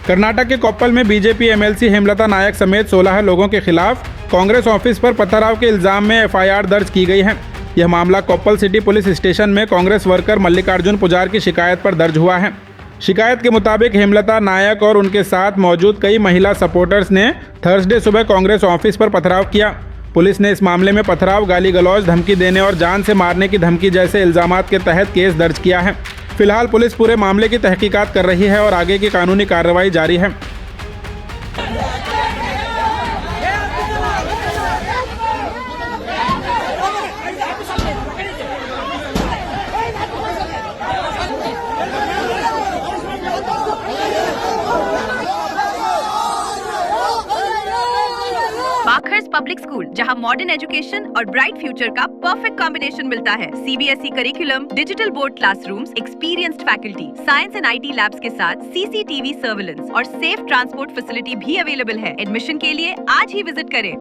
कर्नाटक के कोप्पल में BJP MLC Hemlata नायक समेत 16 लोगों के खिलाफ कांग्रेस ऑफिस पर पथराव के इल्जाम में एफआईआर दर्ज की गई है। यह मामला कोप्पल सिटी पुलिस स्टेशन में कांग्रेस वर्कर मल्लिकार्जुन पुजार की शिकायत पर दर्ज हुआ है। शिकायत के मुताबिक हेमलता नायक और उनके साथ मौजूद कई महिला सपोर्टर्स ने थर्सडे सुबह कांग्रेस ऑफिस पर पथराव किया। पुलिस ने इस मामले में पथराव, गाली गलौज, धमकी देने और जान से मारने की धमकी जैसे इल्जामात के तहत केस दर्ज किया है। फिलहाल पुलिस पूरे मामले की तहकीकात कर रही है और आगे की कानूनी कार्रवाई जारी है। बाखर्स पब्लिक स्कूल, जहां मॉडर्न एजुकेशन और ब्राइट फ्यूचर का परफेक्ट कॉम्बिनेशन मिलता है। CBSE curriculum, digital board classrooms, experienced faculty, science and IT labs के साथ सीसीटीवी सर्विलेंस और सेफ ट्रांसपोर्ट फैसिलिटी भी अवेलेबल है। एडमिशन के लिए आज ही विजिट करें।